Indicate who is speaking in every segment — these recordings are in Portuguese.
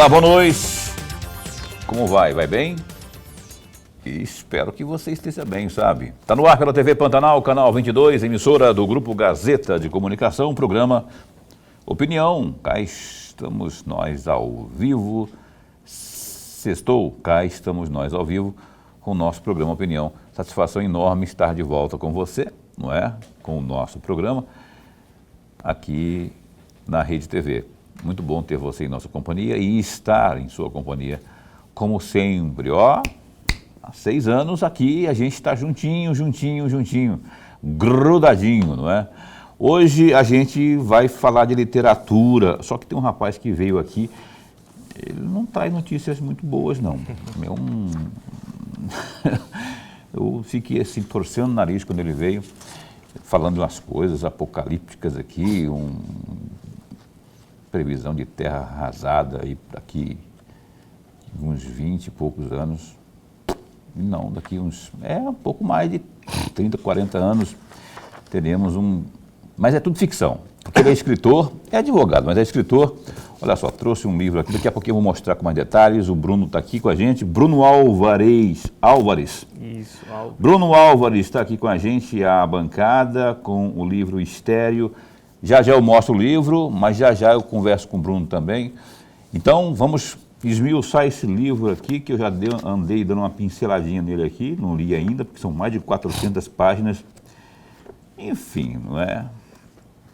Speaker 1: Olá, boa noite. Como vai? Vai bem? E espero que você esteja bem, sabe? Tá no ar pela TV Pantanal, canal 22, emissora do Grupo Gazeta de Comunicação, programa Opinião. Cá estamos nós ao vivo. Sextou, cá estamos nós ao vivo com o nosso programa Opinião. Satisfação enorme estar de volta com você, não é? Com o nosso programa aqui na Rede TV. Muito bom ter você em nossa companhia e estar em sua companhia, como sempre. Ó, há 6 anos aqui a gente está juntinho, grudadinho, não é? Hoje a gente vai falar de literatura, só que tem um rapaz que veio aqui, ele não traz notícias muito boas, não. Eu fiquei assim, torcendo o nariz quando ele veio, falando umas coisas apocalípticas aqui, previsão de terra arrasada aí daqui uns 20 e poucos anos. Não, daqui uns, um pouco mais de 30, 40 anos teremos mas é tudo ficção, porque ele é escritor, é advogado, mas é escritor. Olha só, trouxe um livro aqui, daqui a pouquinho eu vou mostrar com mais detalhes. O Bruno está aqui com a gente, Bruno Álvares.
Speaker 2: Isso, Álvares.
Speaker 1: Bruno Álvares está aqui com a gente, a bancada, com o livro Estéreo. Já eu mostro o livro, mas já eu converso com o Bruno também. Então, vamos esmiuçar esse livro aqui, que eu já andei dando uma pinceladinha nele aqui, não li ainda, porque são mais de 400 páginas. Enfim, não é?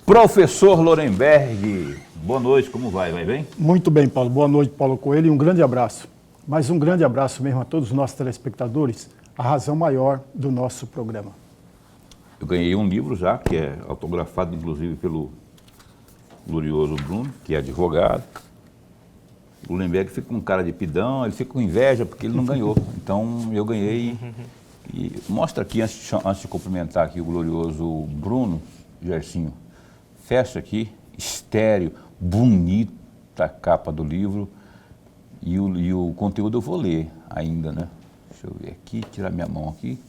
Speaker 1: Professor Lorenberg, boa noite, como vai? Vai bem?
Speaker 3: Muito bem, Paulo. Boa noite, Paulo Coelho, e um grande abraço. Mas um grande abraço mesmo a todos os nossos telespectadores, a razão maior do nosso programa.
Speaker 1: Eu ganhei um livro já, que é autografado, inclusive, pelo glorioso Bruno, que é advogado. O Lemberg fica com cara de pidão, ele fica com inveja porque ele não ganhou. Então, eu ganhei. E mostra aqui, antes de cumprimentar aqui o glorioso Bruno, Gersinho, fecha aqui, Estéreo, bonita a capa do livro. E o conteúdo eu vou ler ainda, né? Deixa eu ver aqui, tirar minha mão aqui,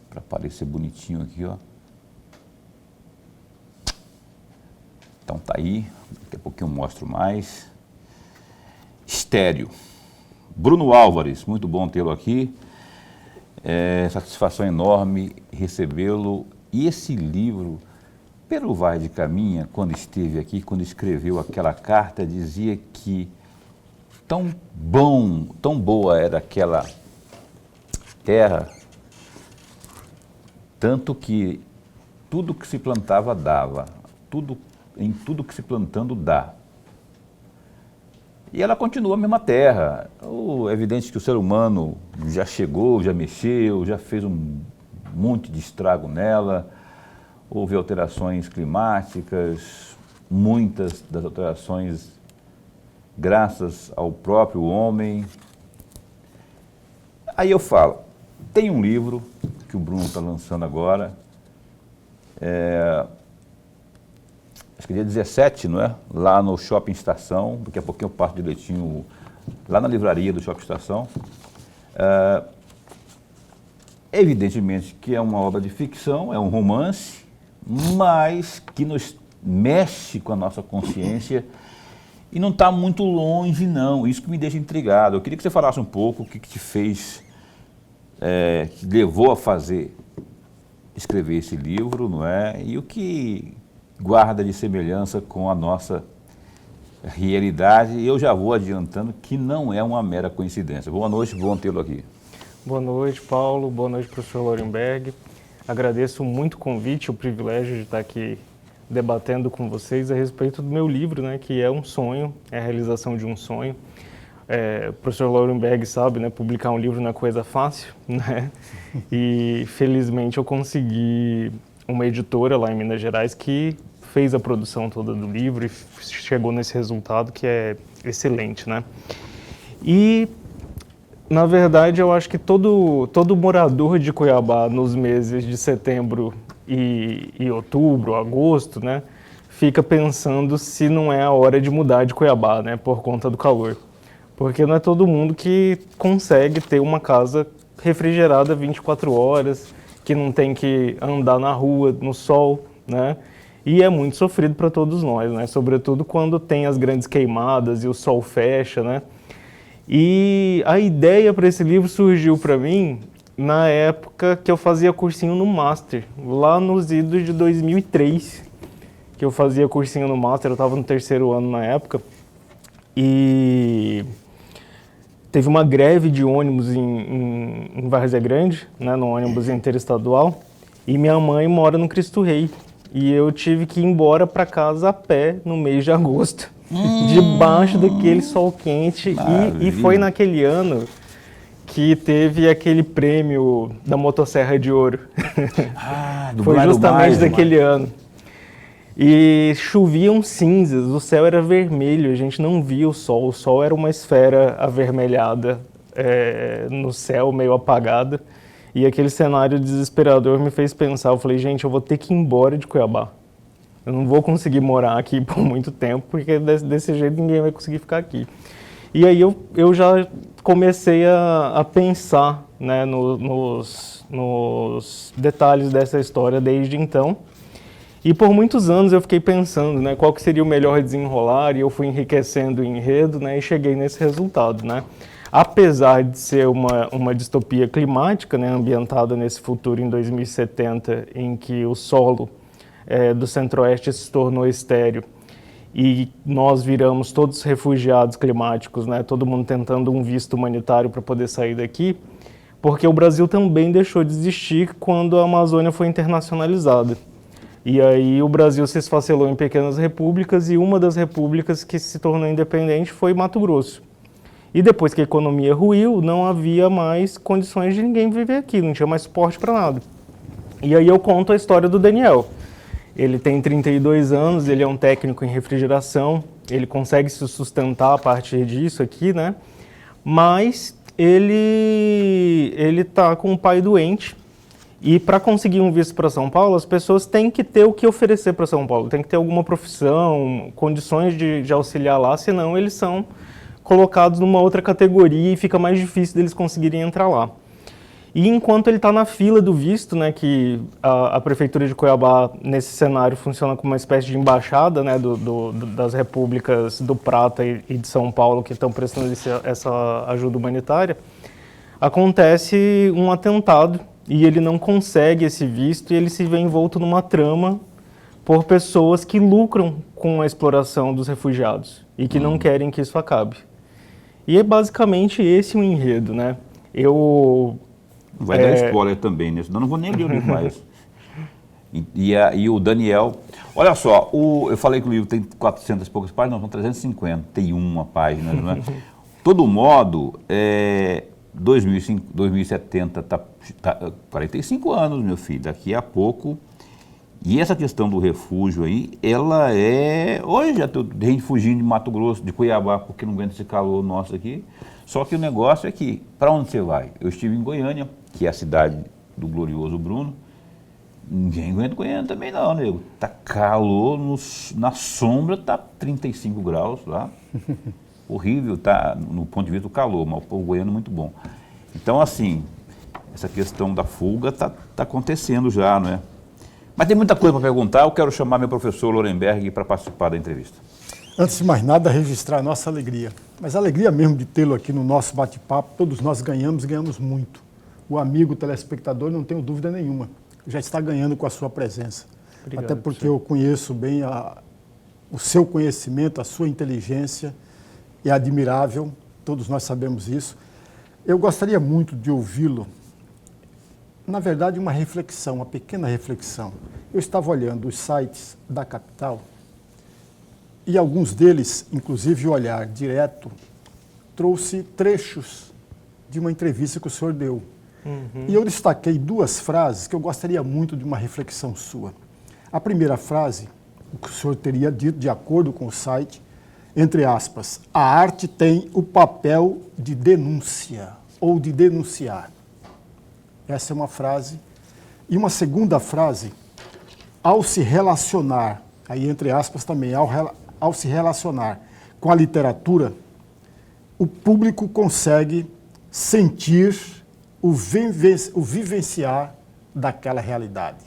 Speaker 1: para aparecer bonitinho aqui, ó. Então tá aí, daqui a pouquinho eu mostro mais. Estéreo. Bruno Álvares, muito bom tê-lo aqui. Satisfação enorme recebê-lo. E esse livro, pelo vai de caminha, quando esteve aqui, quando escreveu aquela carta, dizia que tão boa era aquela terra, tanto que tudo que se plantava dava, em tudo que se plantando dá. E ela continua a mesma terra. É evidente que o ser humano já chegou, já mexeu, já fez um monte de estrago nela. Houve alterações climáticas, muitas das alterações graças ao próprio homem. Aí eu falo, tem um livro que o Bruno está lançando agora, acho que dia 17, não é? Lá no Shopping Estação, daqui a pouquinho eu parto direitinho, lá na livraria do Shopping Estação. Evidentemente que é uma obra de ficção, é um romance, mas que nos mexe com a nossa consciência e não está muito longe, não. Isso que me deixa intrigado. Eu queria que você falasse um pouco o que te fez, que levou a escrever esse livro, não é? E o que guarda de semelhança com a nossa realidade. E eu já vou adiantando que não é uma mera coincidência. Boa noite, bom tê-lo aqui.
Speaker 2: Boa noite, Paulo. Boa noite, professor Lorenberg. Agradeço muito o convite, o privilégio de estar aqui debatendo com vocês a respeito do meu livro, né, que é um sonho, é a realização de um sonho. O professor Lorenberg sabe, né, publicar um livro não é coisa fácil, né? E felizmente eu consegui uma editora lá em Minas Gerais que fez a produção toda do livro e chegou nesse resultado que é excelente, né? E, na verdade, eu acho que todo morador de Cuiabá nos meses de setembro e outubro, agosto, né, fica pensando se não é a hora de mudar de Cuiabá, né, por conta do calor. Porque não é todo mundo que consegue ter uma casa refrigerada 24 horas, que não tem que andar na rua, no sol, né? E é muito sofrido para todos nós, né? Sobretudo quando tem as grandes queimadas e o sol fecha, né? E a ideia para esse livro surgiu para mim na época que eu fazia cursinho no Master, lá nos idos de 2003, que eu fazia cursinho no Master, eu estava no 3º ano na época, e teve uma greve de ônibus em Várzea Grande, né, no ônibus interestadual, e minha mãe mora no Cristo Rei, e eu tive que ir embora para casa a pé no mês de agosto, debaixo daquele sol quente, e foi naquele ano que teve aquele prêmio da Motosserra de Ouro.
Speaker 1: Do
Speaker 2: Foi
Speaker 1: Blairo
Speaker 2: justamente
Speaker 1: Mais,
Speaker 2: daquele ano. E choviam cinzas, o céu era vermelho, a gente não via o sol era uma esfera avermelhada no céu, meio apagada. E aquele cenário desesperador me fez pensar, eu falei, gente, eu vou ter que ir embora de Cuiabá. Eu não vou conseguir morar aqui por muito tempo, porque desse jeito ninguém vai conseguir ficar aqui. E aí eu já comecei a pensar, né, nos detalhes dessa história desde então. E por muitos anos eu fiquei pensando, né, qual que seria o melhor desenrolar, e eu fui enriquecendo o enredo, né, e cheguei nesse resultado, né. Apesar de ser uma distopia climática, né, ambientada nesse futuro em 2070, em que o solo do Centro-Oeste se tornou estéril, e nós viramos todos refugiados climáticos, né? Todo mundo tentando um visto humanitário para poder sair daqui, porque o Brasil também deixou de existir quando a Amazônia foi internacionalizada. E aí o Brasil se esfacelou em pequenas repúblicas, e uma das repúblicas que se tornou independente foi Mato Grosso. E depois que a economia ruiu, não havia mais condições de ninguém viver aqui, não tinha mais suporte para nada. E aí eu conto a história do Daniel. Ele tem 32 anos, ele é um técnico em refrigeração, ele consegue se sustentar a partir disso aqui, né? Mas ele tá com o pai doente, e para conseguir um visto para São Paulo, as pessoas têm que ter o que oferecer para São Paulo, tem que ter alguma profissão, condições de auxiliar lá, senão eles são colocados numa outra categoria e fica mais difícil deles conseguirem entrar lá. E enquanto ele está na fila do visto, né, que a Prefeitura de Cuiabá, nesse cenário, funciona como uma espécie de embaixada, né, das repúblicas do Prata e de São Paulo que estão prestando essa ajuda humanitária, acontece um atentado e ele não consegue esse visto, e ele se vê envolto numa trama por pessoas que lucram com a exploração dos refugiados e que não querem que isso acabe. E é basicamente esse o enredo, né?
Speaker 1: Vai dar spoiler também, né? Senão não vou nem ler o livro mais. E o Daniel... Olha só, eu falei que o livro tem 400 e poucas páginas, não, são 350, tem uma página, não é? Todo modo, 2070 tá 45 anos, meu filho, daqui a pouco. E essa questão do refúgio aí, ela é... Hoje já tem gente fugindo de Mato Grosso, de Cuiabá, porque não aguenta esse calor nosso aqui. Só que o negócio é que, para onde você vai? Eu estive em Goiânia, que é a cidade do glorioso Bruno. Ninguém aguenta Goiânia também não, nego. Tá calor, na sombra tá 35 graus lá. Horrível, tá, no ponto de vista do calor, mas o povo goiano é muito bom. Então, assim, essa questão da fuga tá acontecendo já, não é? Mas tem muita coisa para perguntar, eu quero chamar meu professor Lorenberg para participar da entrevista.
Speaker 3: Antes de mais nada, registrar a nossa alegria. Mas a alegria mesmo de tê-lo aqui no nosso bate-papo, todos nós ganhamos muito. O amigo telespectador, não tenho dúvida nenhuma, já está ganhando com a sua presença. Obrigado, até porque eu conheço bem o seu conhecimento, a sua inteligência, é admirável, todos nós sabemos isso. Eu gostaria muito de ouvi-lo, na verdade, uma reflexão, uma pequena reflexão. Eu estava olhando os sites da capital, e alguns deles, inclusive o Olhar Direto, trouxe trechos de uma entrevista que o senhor deu. E eu destaquei duas frases que eu gostaria muito de uma reflexão sua. A primeira frase, o que o senhor teria dito, de acordo com o site, entre aspas, a arte tem o papel de denúncia, ou de denunciar. Essa é uma frase. E uma segunda frase, ao se relacionar, aí entre aspas também, ao se relacionar com a literatura, o público consegue sentir o vivenciar daquela realidade.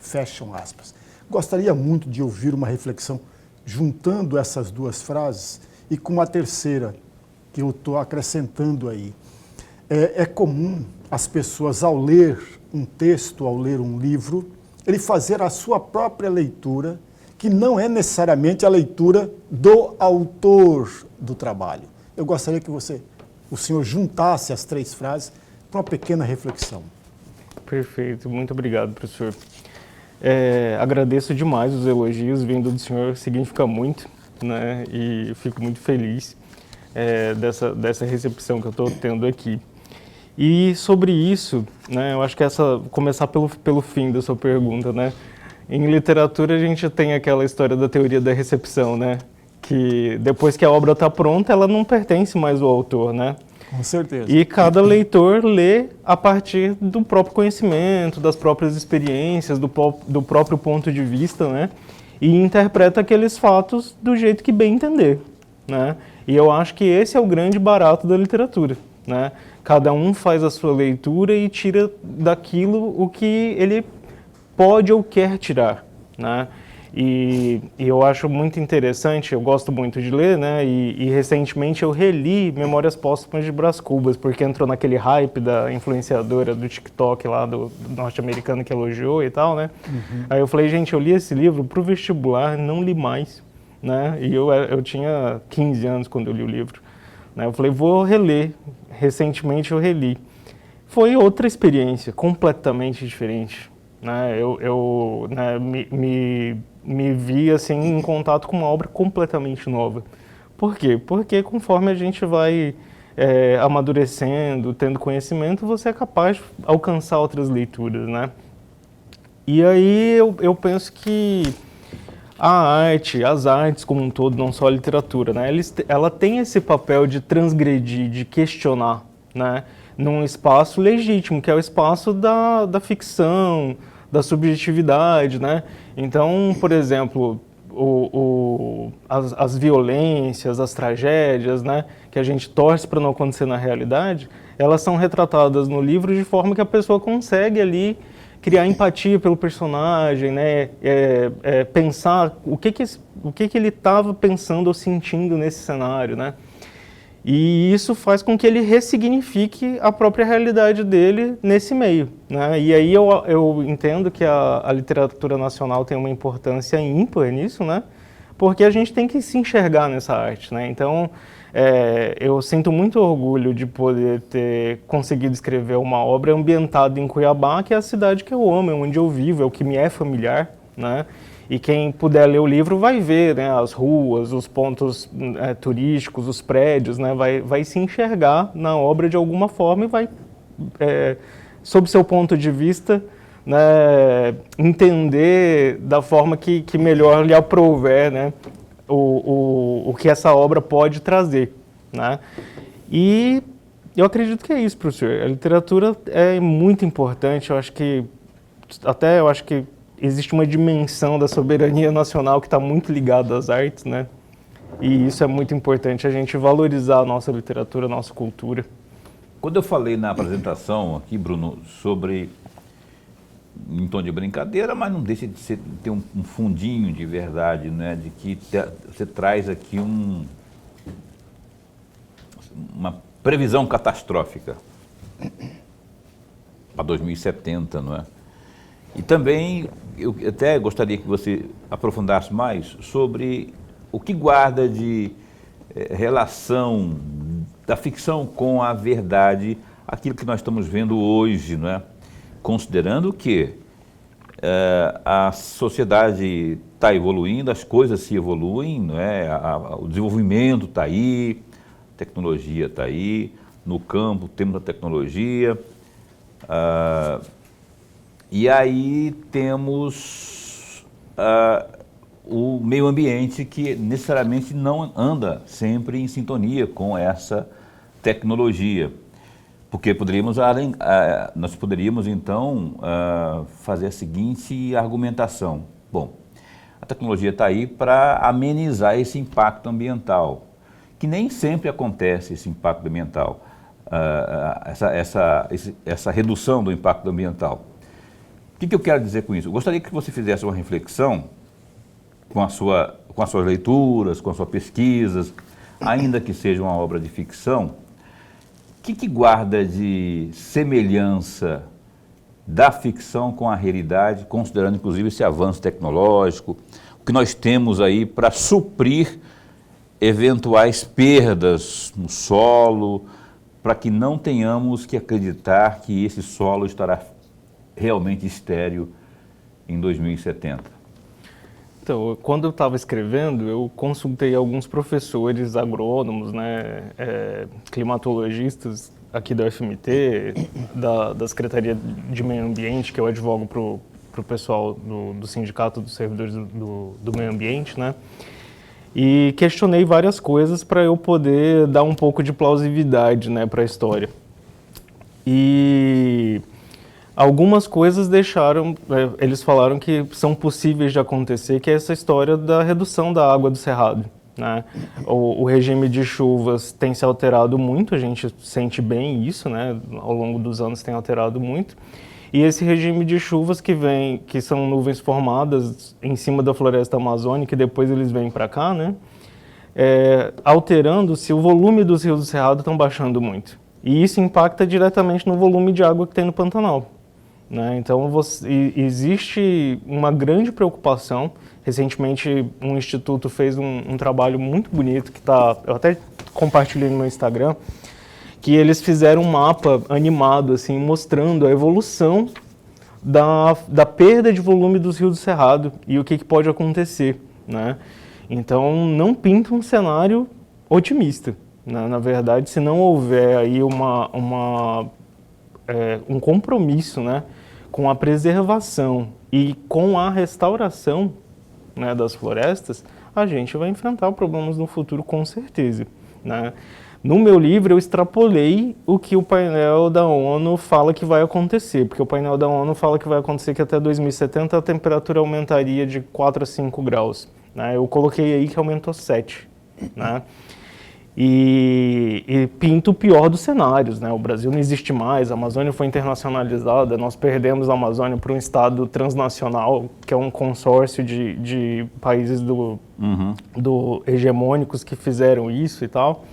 Speaker 3: Fecham aspas. Gostaria muito de ouvir uma reflexão juntando essas duas frases e com uma terceira que eu estou acrescentando aí. É comum as pessoas, ao ler um texto, ao ler um livro, ele fazer a sua própria leitura, que não é necessariamente a leitura do autor do trabalho. Eu gostaria que o senhor juntasse as três frases para uma pequena reflexão.
Speaker 2: Perfeito, muito obrigado, professor. Agradeço demais os elogios, vindo do senhor significa muito, né? E fico muito feliz dessa recepção que eu estou tendo aqui. E sobre isso, né, eu acho que começar pelo fim da sua pergunta, né? Em literatura a gente tem aquela história da teoria da recepção, né? Que depois que a obra está pronta, ela não pertence mais ao autor, né?
Speaker 3: Com certeza.
Speaker 2: E cada leitor lê a partir do próprio conhecimento, das próprias experiências, do próprio ponto de vista, né? E interpreta aqueles fatos do jeito que bem entender, né? E eu acho que esse é o grande barato da literatura, né? Cada um faz a sua leitura e tira daquilo o que ele pode ou quer tirar, né? E eu acho muito interessante, eu gosto muito de ler, né? E recentemente eu reli Memórias Póstumas de Brás Cubas, porque entrou naquele hype da influenciadora do TikTok lá, do norte-americano que elogiou e tal, né? Uhum. Aí eu falei, gente, eu li esse livro pro vestibular, não li mais, né? E eu tinha 15 anos quando eu li o livro, né? Eu falei, vou reler. Recentemente eu reli. Foi outra experiência, completamente diferente, né? Eu me vi assim em contato com uma obra completamente nova. Por quê? Porque conforme a gente vai amadurecendo, tendo conhecimento, você é capaz de alcançar outras leituras, né? E aí eu penso que as artes como um todo, não só a literatura, né? Ela tem esse papel de transgredir, de questionar, né? Num espaço legítimo, que é o espaço da ficção, da subjetividade, né? Então, por exemplo, as violências, as tragédias, né? Que a gente torce para não acontecer na realidade, elas são retratadas no livro de forma que a pessoa consegue ali criar empatia pelo personagem, né? Pensar o que ele estava pensando ou sentindo nesse cenário, né? E isso faz com que ele ressignifique a própria realidade dele nesse meio, né? E aí eu entendo que a literatura nacional tem uma importância ímpar nisso, né? Porque a gente tem que se enxergar nessa arte, né? Então, eu sinto muito orgulho de poder ter conseguido escrever uma obra ambientada em Cuiabá, que é a cidade que eu amo, é onde eu vivo, é o que me é familiar, né? E quem puder ler o livro vai ver, né, as ruas, os pontos turísticos, os prédios, né, vai se enxergar na obra de alguma forma e vai, sob seu ponto de vista, né, entender da forma que melhor lhe aprouver, né, o que essa obra pode trazer, né? E eu acredito que é isso, professor. A literatura é muito importante, eu acho que existe uma dimensão da soberania nacional que está muito ligada às artes, né? E isso é muito importante, a gente valorizar a nossa literatura, a nossa cultura.
Speaker 1: Quando eu falei na apresentação aqui, Bruno, sobre, em tom de brincadeira, mas não deixa de ter um fundinho de verdade, né? De que você traz aqui uma previsão catastrófica para 2070, não é? E também eu até gostaria que você aprofundasse mais sobre o que guarda de relação da ficção com a verdade, aquilo que nós estamos vendo hoje, não é? Considerando que a sociedade está evoluindo, as coisas se evoluem, não é? O desenvolvimento está aí, a tecnologia está aí, no campo temos a tecnologia, e aí temos o meio ambiente que necessariamente não anda sempre em sintonia com essa tecnologia. Porque nós poderíamos então fazer a seguinte argumentação. Bom, a tecnologia está aí para amenizar esse impacto ambiental, que nem sempre acontece esse impacto ambiental, essa redução do impacto ambiental. que eu quero dizer com isso? Eu gostaria que você fizesse uma reflexão com as suas leituras, com as suas pesquisas, ainda que seja uma obra de ficção, o que guarda de semelhança da ficção com a realidade, considerando inclusive esse avanço tecnológico, o que nós temos aí para suprir eventuais perdas no solo, para que não tenhamos que acreditar que esse solo estará realmente estéril em 2070.
Speaker 2: Então, quando eu estava escrevendo, eu consultei alguns professores agrônomos, né, climatologistas aqui da UFMT, da Secretaria de Meio Ambiente, que eu advogo para o pessoal do Sindicato dos Servidores do Meio Ambiente, né, e questionei várias coisas para eu poder dar um pouco de plausibilidade, né, para a história. E algumas coisas eles falaram que são possíveis de acontecer, que é essa história da redução da água do cerrado, né? O regime de chuvas tem se alterado muito, a gente sente bem isso, né? Ao longo dos anos tem alterado muito. E esse regime de chuvas que são nuvens formadas em cima da floresta amazônica e depois eles vêm para cá, né? Alterando-se, o volume dos rios do cerrado estão baixando muito. E isso impacta diretamente no volume de água que tem no Pantanal, né? Então, existe uma grande preocupação. Recentemente, um instituto fez um trabalho muito bonito, eu até compartilhei no meu Instagram, que eles fizeram um mapa animado, assim, mostrando a evolução da perda de volume dos rios do cerrado e o que pode acontecer, né? Então, não pinta um cenário otimista, né? Na verdade, se não houver aí um compromisso, né, com a preservação e com a restauração, né, das florestas, a gente vai enfrentar problemas no futuro com certeza, né? No meu livro eu extrapolei o que o painel da ONU fala que vai acontecer, porque o painel da ONU fala que vai acontecer que até 2070 a temperatura aumentaria de 4 a 5 graus, né? Eu coloquei aí que aumentou 7, né? E pinta o pior dos cenários, né? O Brasil não existe mais, a Amazônia foi internacionalizada, nós perdemos a Amazônia para um estado transnacional, que é um consórcio de países do hegemônicos que fizeram isso e tal.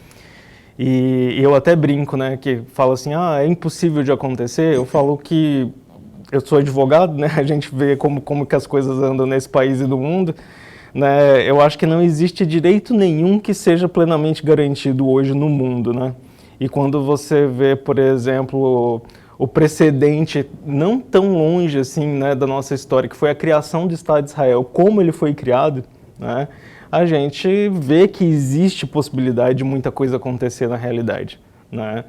Speaker 2: E eu até brinco, né, que falo assim, é impossível de acontecer. Eu falo que eu sou advogado, né? A gente vê como que as coisas andam nesse país e no mundo. Né, eu acho que não existe direito nenhum que seja plenamente garantido hoje no mundo, né? E quando você vê, por exemplo, o precedente não tão longe assim, né, da nossa história, que foi a criação do Estado de Israel, como ele foi criado, né, a gente vê que existe possibilidade de muita coisa acontecer na realidade, né?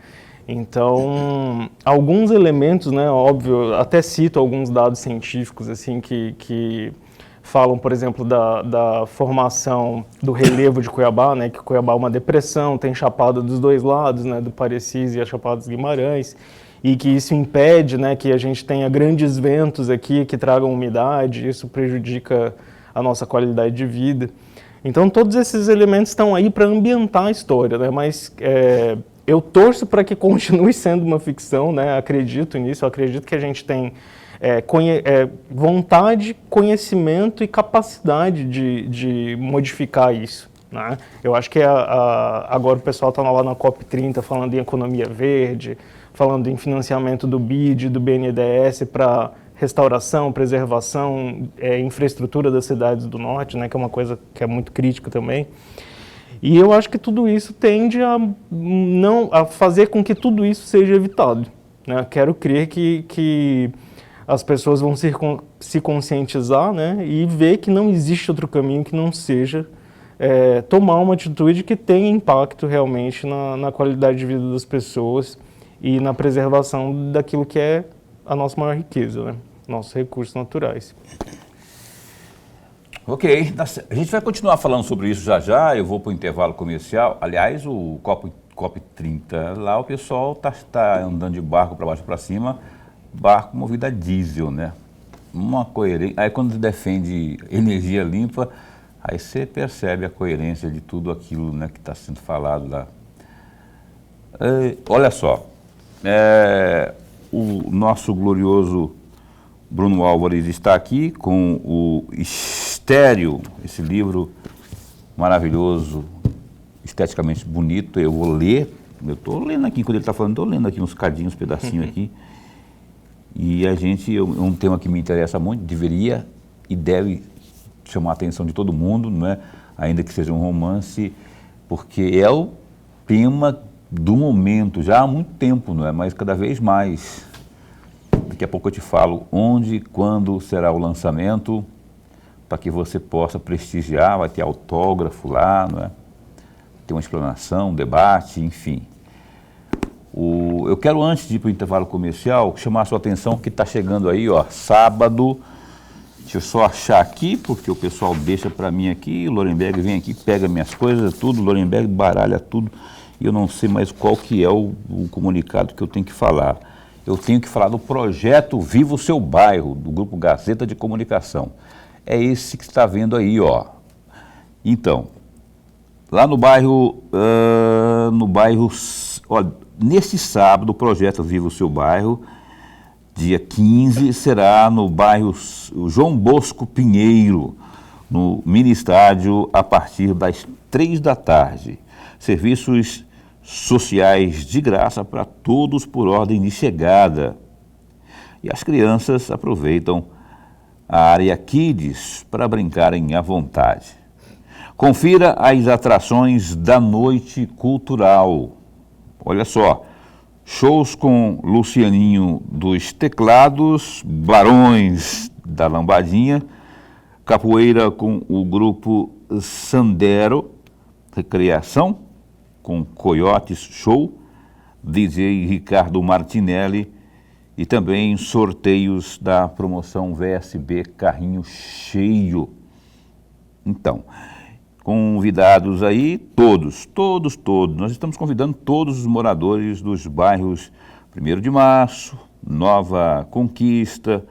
Speaker 2: Então, alguns elementos, né, óbvio, até cito alguns dados científicos assim que falam, por exemplo, da formação do relevo de Cuiabá, né, que Cuiabá é uma depressão, tem chapada dos dois lados, né, do Parecis e a Chapada dos Guimarães, e que isso impede, né, que a gente tenha grandes ventos aqui que tragam umidade, isso prejudica a nossa qualidade de vida. Então, todos esses elementos estão aí para ambientar a história, né, mas eu torço para que continue sendo uma ficção, né, acredito nisso, eu acredito que a gente tem vontade, conhecimento e capacidade de modificar isso, né? Eu acho que agora o pessoal está lá na COP30 falando em economia verde, falando em financiamento do BID, do BNDES para restauração, preservação, infraestrutura das cidades do norte, né, que é uma coisa que é muito crítica também. E eu acho que tudo isso tende a fazer com que tudo isso seja evitado, né? Quero crer que as pessoas vão se conscientizar, né, e ver que não existe outro caminho que não seja tomar uma atitude que tenha impacto realmente na qualidade de vida das pessoas e na preservação daquilo que é a nossa maior riqueza, né, nossos recursos naturais.
Speaker 1: Ok, a gente vai continuar falando sobre isso já, eu vou para o intervalo comercial. Aliás, o COP30, lá o pessoal tá andando de barco para baixo para cima, barco movido a diesel, né? Uma coerência. Aí quando defende energia limpa, aí você percebe a coerência de tudo aquilo, né, que está sendo falado lá. Olha só, o nosso glorioso Bruno Álvares está aqui com o Estéreo, esse livro maravilhoso, esteticamente bonito. Eu vou ler, eu estou lendo aqui, enquanto ele está falando, estou lendo aqui uns cadinhos, uns pedacinhos aqui. E é um tema que me interessa muito, deveria e deve chamar a atenção de todo mundo, não é? Ainda que seja um romance, porque é o tema do momento, já há muito tempo, não é? Mas cada vez mais. Daqui a pouco eu te falo onde, quando será o lançamento, para que você possa prestigiar, vai ter autógrafo lá, não é? Tem uma explanação, um debate, enfim. Eu quero, antes de ir para o intervalo comercial, chamar a sua atenção que está chegando aí, ó, sábado. Deixa eu só achar aqui, porque o pessoal deixa para mim aqui, o Lorenberg vem aqui, pega minhas coisas, tudo, o Lorenberg baralha tudo, e eu não sei mais qual que é o comunicado que eu tenho que falar. Eu tenho que falar do projeto Viva o Seu Bairro, do Grupo Gazeta de Comunicação. É esse que está vendo aí, ó. Então, lá no bairro, olha, nesse sábado, o projeto Viva o Seu Bairro, dia 15, será no bairro João Bosco Pinheiro, no mini estádio, a partir das 3 da tarde. Serviços sociais de graça para todos por ordem de chegada. E as crianças aproveitam a área Kids para brincarem à vontade. Confira as atrações da noite cultural. Olha só. Shows com Lucianinho dos Teclados, Barões da Lambadinha, capoeira com o grupo Sandero, recreação com Coiotes Show, DJ Ricardo Martinelli e também sorteios da promoção VSB Carrinho Cheio. Então, convidados aí, todos. Nós estamos convidando todos os moradores dos bairros 1º de Março, Nova Conquista,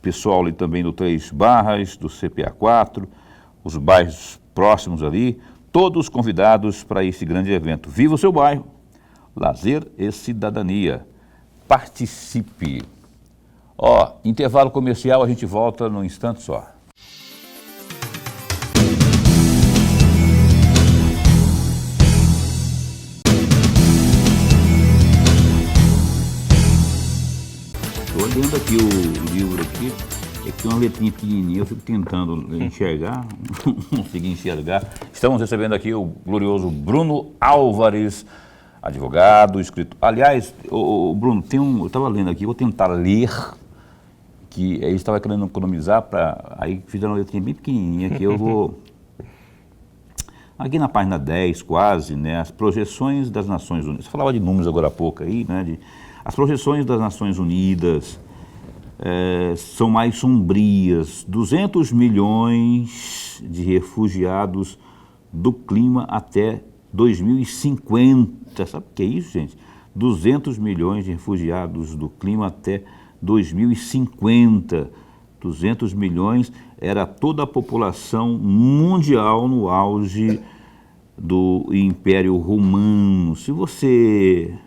Speaker 1: pessoal ali também do 3 Barras, do CPA 4, os bairros próximos ali, todos convidados para esse grande evento. Viva o seu bairro, lazer e cidadania. Participe. Ó, intervalo comercial, a gente volta num instante só. Estou lendo aqui o livro aqui, é que tem uma letrinha pequenininha, eu fico tentando enxergar, não consegui enxergar. Estamos recebendo aqui o glorioso Bruno Álvares, advogado, escritor. Aliás, Bruno, eu estava lendo aqui, vou tentar ler, que eles estavam querendo economizar, aí fizeram uma letrinha bem pequenininha, que eu vou... Aqui na página 10, quase, né, as projeções das Nações Unidas. Você falava de números agora há pouco aí, né, as projeções das Nações Unidas são mais sombrias. 200 milhões de refugiados do clima até 2050. Sabe o que é isso, gente? 200 milhões de refugiados do clima até 2050. 200 milhões era toda a população mundial no auge do Império Romano. Se você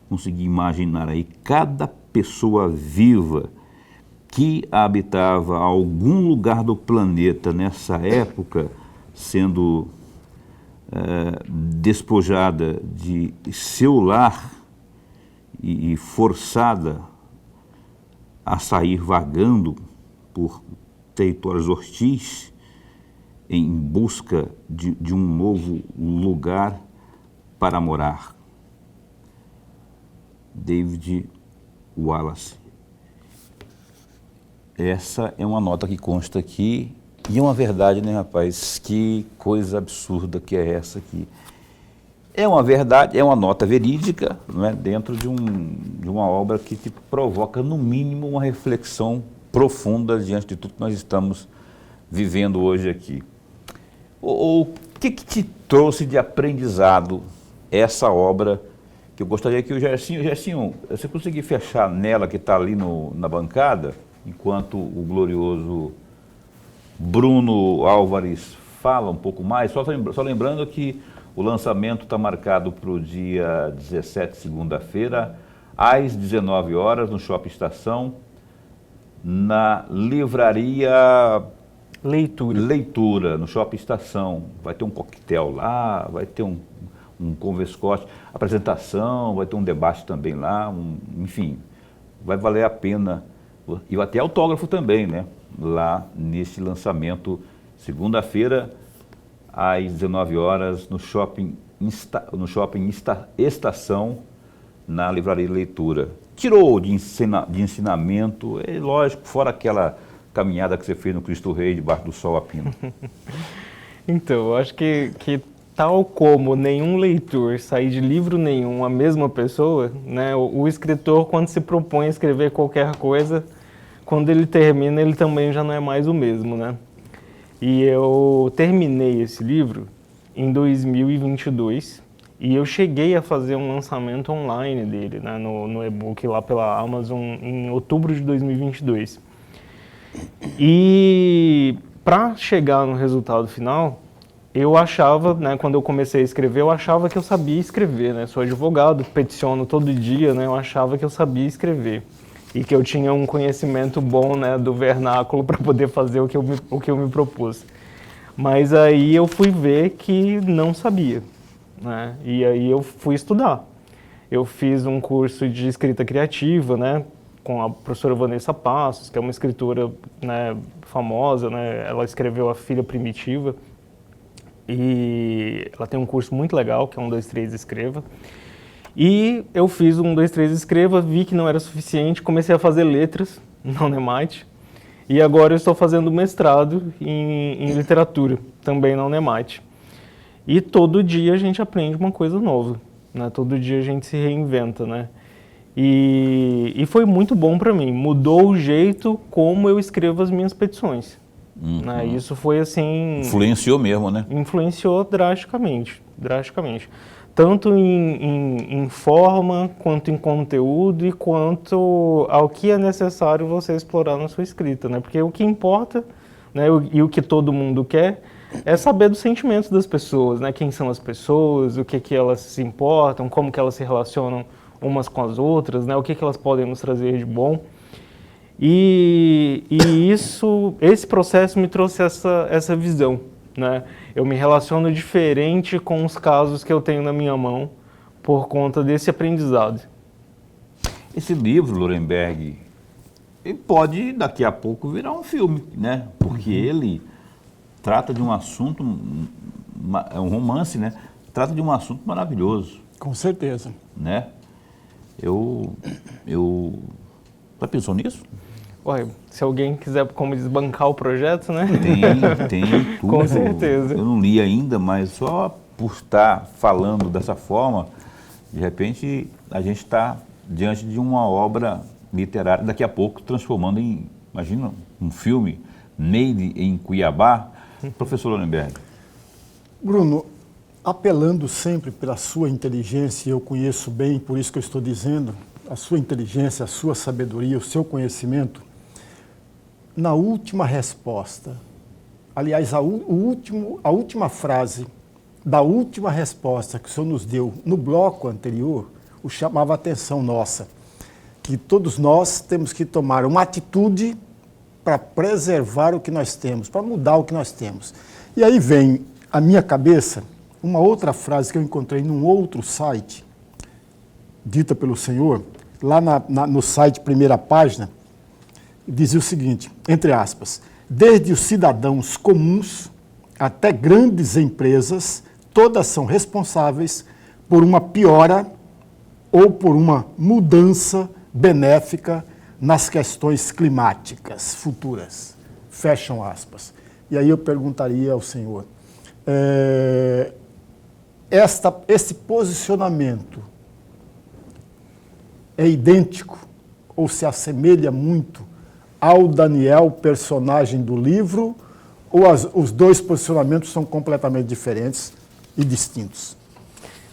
Speaker 1: conseguir imaginar aí cada pessoa viva que habitava algum lugar do planeta nessa época, sendo despojada de seu lar e forçada a sair vagando por territórios hostis em busca de um novo lugar para morar. David Wallace. Essa é uma nota que consta aqui, e é uma verdade, né, rapaz? Que coisa absurda que é essa aqui. É uma verdade, é uma nota verídica, não é? Dentro de uma obra que te provoca, no mínimo, uma reflexão profunda diante de tudo que nós estamos vivendo hoje aqui. O que te trouxe de aprendizado essa obra, que eu gostaria que o Gersinho, você conseguir fechar nela que está ali na bancada, enquanto o glorioso Bruno Álvares fala um pouco mais, só lembrando que o lançamento está marcado para o dia 17, segunda-feira, às 19 horas, no Shopping Estação, na livraria
Speaker 2: Leitura.
Speaker 1: no Shopping Estação. Vai ter um coquetel lá, vai ter um converscote, apresentação, vai ter um debate também lá, enfim, vai valer a pena. E vai ter autógrafo também, né? Lá nesse lançamento, segunda-feira, às 19 horas, no Shopping Estação, na Livraria Leitura. Tirou de ensinamento, é lógico, fora aquela caminhada que você fez no Cristo Rei, debaixo do sol a pino.
Speaker 2: Então, eu acho que tal como nenhum leitor sair de livro nenhum a mesma pessoa, né, o escritor, quando se propõe a escrever qualquer coisa, quando ele termina, ele também já não é mais o mesmo, né? E eu terminei esse livro em 2022 e eu cheguei a fazer um lançamento online dele, né, no e-book lá pela Amazon em outubro de 2022. E para chegar no resultado final, eu achava, né, quando eu comecei a escrever, eu achava que eu sabia escrever, né? Sou advogado, peticiono todo dia, né? Eu achava que eu sabia escrever e que eu tinha um conhecimento bom, né, do vernáculo para poder fazer o que eu me propus. Mas aí eu fui ver que não sabia, né? E aí eu fui estudar. Eu fiz um curso de escrita criativa, né, com a professora Vanessa Passos, que é uma escritora, né, famosa, né? Ela escreveu A Filha Primitiva. E ela tem um curso muito legal, que é 1, 2, 3, Escreva. E eu fiz 1, 2, 3, Escreva, vi que não era suficiente, comecei a fazer letras na Unemate. E agora eu estou fazendo mestrado em literatura, também na Unemate. E todo dia a gente aprende uma coisa nova, né? Todo dia a gente se reinventa, né? E foi muito bom para mim, mudou o jeito como eu escrevo as minhas petições. Né? Isso foi assim...
Speaker 1: Influenciou mesmo, né?
Speaker 2: Influenciou drasticamente. Tanto em forma, quanto em conteúdo e quanto ao que é necessário você explorar na sua escrita, né? Porque o que importa, né, e o que todo mundo quer é saber dos sentimentos das pessoas, né? Quem são as pessoas, o que elas se importam, como que elas se relacionam umas com as outras, né? O que elas podem nos trazer de bom. E esse processo me trouxe essa visão, né? Eu me relaciono diferente com os casos que eu tenho na minha mão por conta desse aprendizado.
Speaker 1: Esse livro, Lorenberg, ele pode daqui a pouco virar um filme, né? Porque ele trata de um assunto, é um romance, né? Trata de um assunto maravilhoso.
Speaker 3: Com certeza.
Speaker 1: Né? Já pensou nisso?
Speaker 2: Ué, se alguém quiser, como diz, bancar o projeto, né?
Speaker 1: Tem tudo.
Speaker 2: Com certeza.
Speaker 1: Eu não li ainda, mas só por estar falando dessa forma, de repente a gente está diante de uma obra literária, daqui a pouco transformando em, imagina, um filme, Neide em Cuiabá. Professor Lorenberg.
Speaker 3: Bruno, apelando sempre pela sua inteligência, eu conheço bem, por isso que eu estou dizendo, a sua inteligência, a sua sabedoria, o seu conhecimento, na última resposta, aliás, a última frase da última resposta que o senhor nos deu no bloco anterior, o chamava a atenção nossa, que todos nós temos que tomar uma atitude para preservar o que nós temos, para mudar o que nós temos. E aí vem à minha cabeça uma outra frase que eu encontrei num outro site, dita pelo senhor, lá no site Primeira Página, dizia o seguinte, entre aspas, desde os cidadãos comuns até grandes empresas, todas são responsáveis por uma piora ou por uma mudança benéfica nas questões climáticas futuras. Fecham aspas. E aí eu perguntaria ao senhor, esse posicionamento é idêntico ou se assemelha muito ao Daniel, personagem do livro, ou os dois posicionamentos são completamente diferentes e distintos?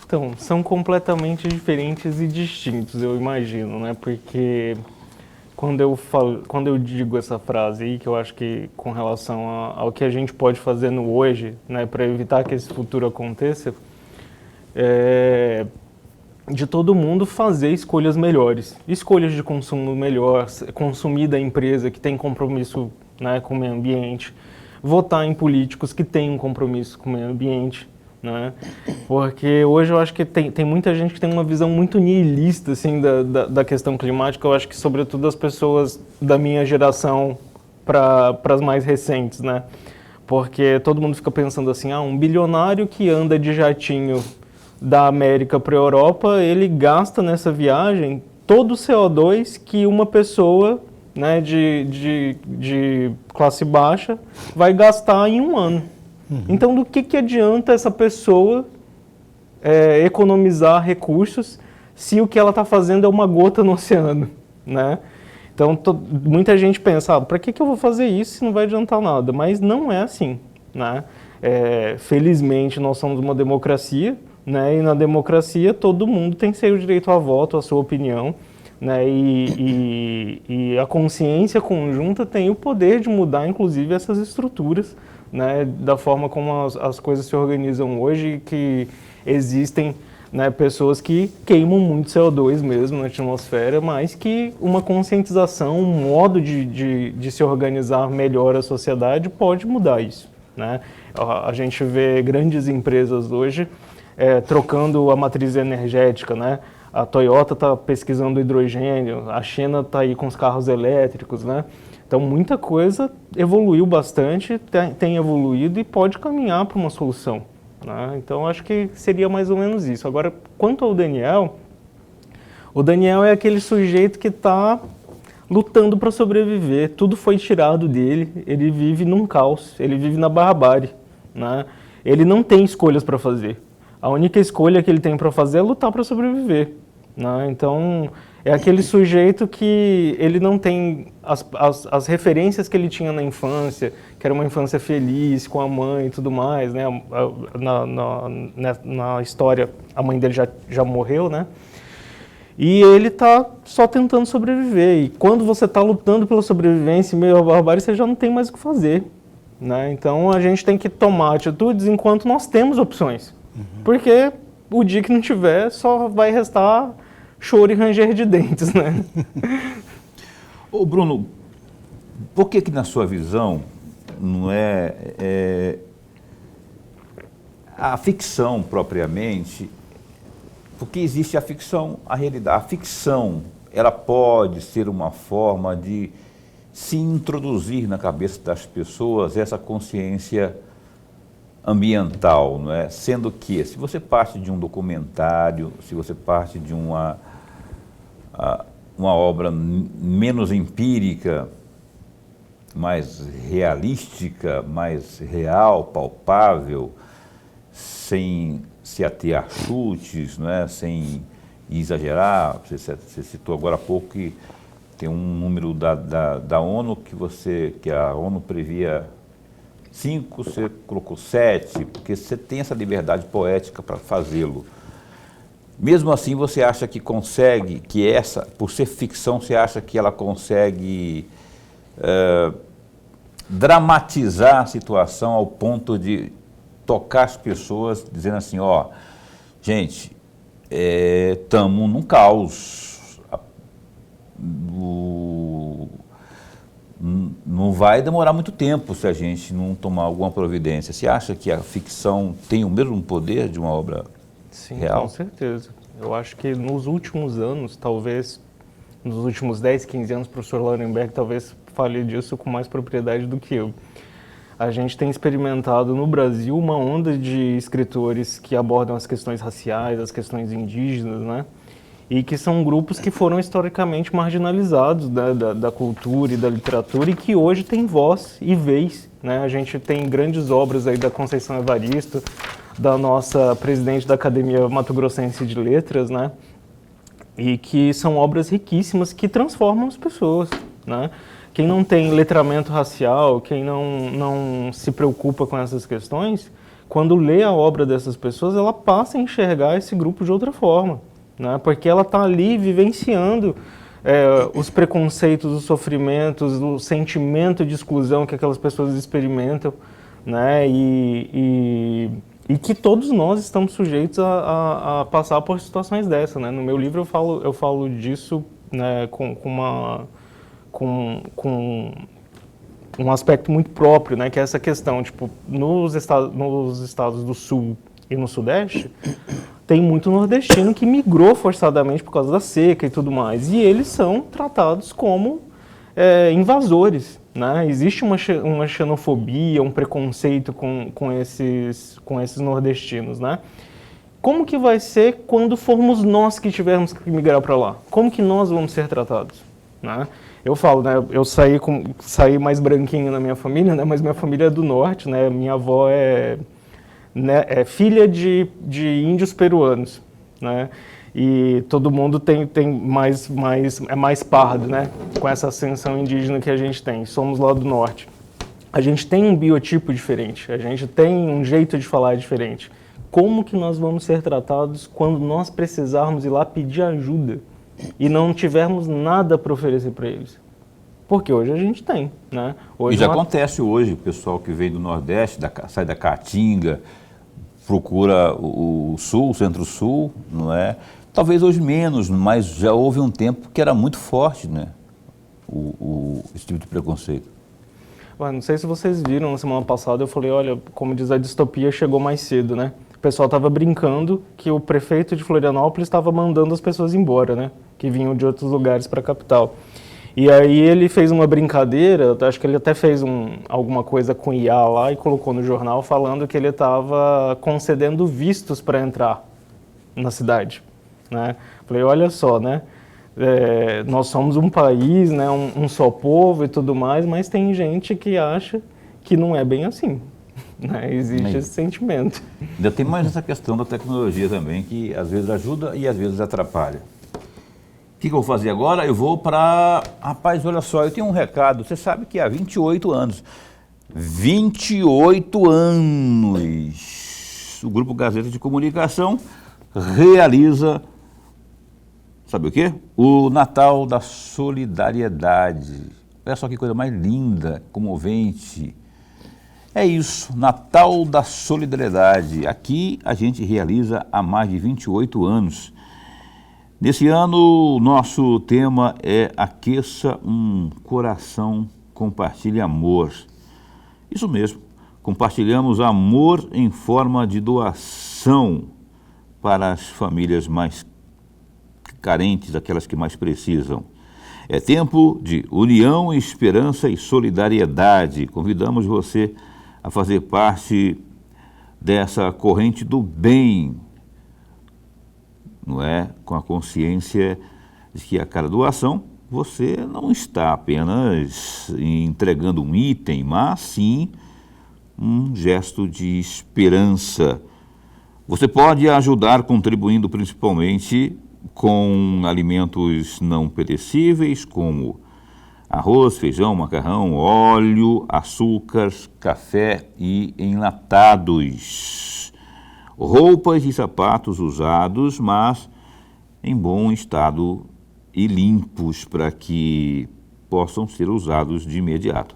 Speaker 2: Então, são completamente diferentes e distintos, eu imagino, né? Porque quando eu digo essa frase aí, que eu acho que com relação ao que a gente pode fazer no hoje, né, para evitar que esse futuro aconteça, de todo mundo fazer escolhas melhores, escolhas de consumo melhor, consumir da empresa que tem compromisso, né, com o meio ambiente, votar em políticos que têm um compromisso com o meio ambiente, né? Porque hoje eu acho que tem muita gente que tem uma visão muito nihilista assim, da questão climática. Eu acho que sobretudo as pessoas da minha geração para as mais recentes, né? Porque todo mundo fica pensando assim, um bilionário que anda de jatinho da América para a Europa, ele gasta nessa viagem todo o CO2 que uma pessoa, né, de classe baixa vai gastar em um ano. Então, do que adianta essa pessoa economizar recursos se o que ela está fazendo é uma gota no oceano, né? Então, muita gente pensa, para que eu vou fazer isso se não vai adiantar nada? Mas não é assim, né? Felizmente, nós somos uma democracia, né? E na democracia todo mundo tem seu direito a voto, a sua opinião, né? E a consciência conjunta tem o poder de mudar, inclusive, essas estruturas, né? Da forma como as coisas se organizam hoje, que existem, né, pessoas que queimam muito CO2 mesmo na atmosfera, mas que uma conscientização, um modo de se organizar melhor a sociedade pode mudar isso, né? A gente vê grandes empresas hoje trocando a matriz energética, né? A Toyota está pesquisando hidrogênio, a China está aí com os carros elétricos, né? Então, muita coisa evoluiu bastante, tem evoluído e pode caminhar para uma solução, né? Então, acho que seria mais ou menos isso. Agora, quanto ao Daniel, o Daniel é aquele sujeito que está lutando para sobreviver, tudo foi tirado dele, ele vive num caos, ele vive na barbárie, né? Ele não tem escolhas para fazer. A única escolha que ele tem para fazer é lutar para sobreviver, né? Então, é aquele sujeito que ele não tem as referências que ele tinha na infância, que era uma infância feliz, com a mãe e tudo mais, né? Na história, a mãe dele já morreu, né? E ele está só tentando sobreviver. E quando você está lutando pela sobrevivência em meio à barbárie, você já não tem mais o que fazer, né? Então, a gente tem que tomar atitudes enquanto nós temos opções. Porque o dia que não tiver, só vai restar choro e ranger de dentes, né?
Speaker 1: Ô Bruno, por que na sua visão não a ficção propriamente, porque existe a ficção, a realidade. A ficção, ela pode ser uma forma de se introduzir na cabeça das pessoas essa consciência ambiental, não é? Sendo que, se você parte de um documentário, se você parte de uma obra menos empírica, mais realística, mais real, palpável, sem se ater a chutes, não é? Sem exagerar, você citou agora há pouco que tem um número da ONU que a ONU previa 5, você colocou 7, porque você tem essa liberdade poética para fazê-lo. Mesmo assim, você acha que consegue, por ser ficção, você acha que ela consegue dramatizar a situação ao ponto de tocar as pessoas, dizendo assim, gente, estamos num caos. Não vai demorar muito tempo se a gente não tomar alguma providência. Você acha que a ficção tem o mesmo poder de uma obra real?
Speaker 2: Com certeza. Eu acho que nos últimos anos, talvez, nos últimos 10, 15 anos, o professor Lorenberg talvez fale disso com mais propriedade do que eu. A gente tem experimentado no Brasil uma onda de escritores que abordam as questões raciais, as questões indígenas, né? E que são grupos que foram historicamente marginalizados da cultura e da literatura e que hoje têm voz e vez, né? A gente tem grandes obras aí da Conceição Evaristo, da nossa presidente da Academia Mato Grossense de Letras, né? E que são obras riquíssimas que transformam as pessoas, né? Quem não tem letramento racial, quem não se preocupa com essas questões, quando lê a obra dessas pessoas, ela passa a enxergar esse grupo de outra forma, né? Porque ela está ali vivenciando os preconceitos, os sofrimentos, o sentimento de exclusão que aquelas pessoas experimentam, né? E E que todos nós estamos sujeitos a passar por situações dessas, né? No meu livro eu falo disso, né, com um aspecto muito próprio, né, que é essa questão, tipo, nos estados do Sul e no Sudeste, tem muito nordestino que migrou forçadamente por causa da seca e tudo mais, e eles são tratados como invasores, né? Existe uma xenofobia, um preconceito com esses nordestinos, né? Como que vai ser quando formos nós que tivermos que migrar para lá? Como que nós vamos ser tratados, né? Eu falo, né? Eu saí mais branquinho na minha família, né? Mas minha família é do norte, né? Minha avó é filha de índios peruanos, né? E todo mundo é mais pardo, né? Com essa ascensão indígena que a gente tem. Somos lá do norte. A gente tem um biotipo diferente, a gente tem um jeito de falar diferente. Como que nós vamos ser tratados quando nós precisarmos ir lá pedir ajuda e não tivermos nada para oferecer para eles? Porque hoje a gente tem, né? Hoje
Speaker 1: e já acontece hoje, o pessoal que vem do Nordeste, sai da Caatinga, procura o Sul, o Centro-Sul, não é? Talvez hoje menos, mas já houve um tempo que era muito forte, né? Esse tipo de preconceito.
Speaker 2: Não sei se vocês viram, na semana passada eu falei, olha, como diz a distopia, chegou mais cedo, né? O pessoal estava brincando que o prefeito de Florianópolis estava mandando as pessoas embora, né? Que vinham de outros lugares para a capital. E aí ele fez uma brincadeira, acho que ele até fez alguma coisa com IA lá e colocou no jornal falando que ele estava concedendo vistos para entrar na cidade, né? Falei, olha só, né? Nós somos um país, né? Um só povo e tudo mais, mas tem gente que acha que não é bem assim, né? Existe esse sentimento.
Speaker 1: Ainda tem mais essa questão da tecnologia também, que às vezes ajuda e às vezes atrapalha. O que eu vou fazer agora? Eu vou para... Rapaz, olha só, eu tenho um recado. Você sabe que há 28 anos, o Grupo Gazeta de Comunicação realiza, sabe o quê? O Natal da Solidariedade. Olha só que coisa mais linda, comovente. É isso, Natal da Solidariedade. Aqui a gente realiza há mais de 28 anos. Nesse ano, o nosso tema é Aqueça um Coração, Compartilhe Amor. Isso mesmo, compartilhamos amor em forma de doação para as famílias mais carentes, aquelas que mais precisam. É tempo de união, esperança e solidariedade. Convidamos você a fazer parte dessa corrente do bem, não é? Com a consciência de que a cada doação você não está apenas entregando um item, mas sim um gesto de esperança. Você pode ajudar contribuindo principalmente com alimentos não perecíveis, como arroz, feijão, macarrão, óleo, açúcar, café e enlatados. Roupas e sapatos usados, mas em bom estado e limpos para que possam ser usados de imediato.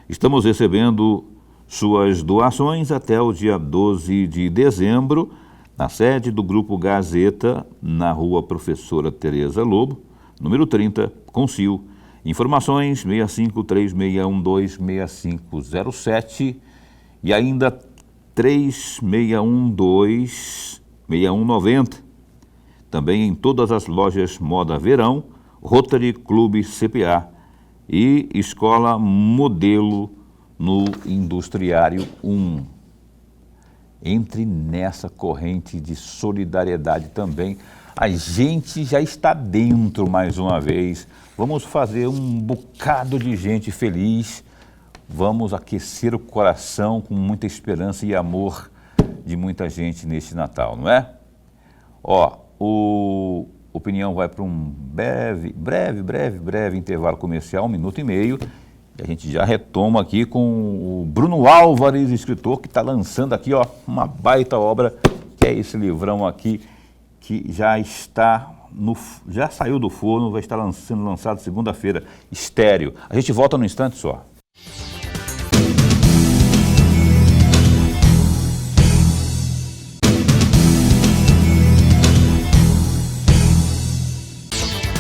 Speaker 1: Estamos recebendo suas doações até o dia 12 de dezembro, na sede do Grupo Gazeta, na Rua Professora Tereza Lobo, número 30, Consil. Informações 6536126507 e ainda 3612-6190. Também em todas as lojas Moda Verão, Rotary Clube CPA e Escola Modelo no Industriário 1. Entre nessa corrente de solidariedade também. A gente já está dentro mais uma vez. Vamos fazer um bocado de gente feliz. Vamos aquecer o coração com muita esperança e amor de muita gente neste Natal, não é? O Opinião vai para um breve intervalo comercial, 1 minuto e meio. E a gente já retoma aqui com o Bruno Álvares, escritor, que está lançando aqui uma baita obra, que é esse livrão aqui, que já saiu do forno, vai estar sendo lançado segunda-feira, Estéreo. A gente volta no instante só.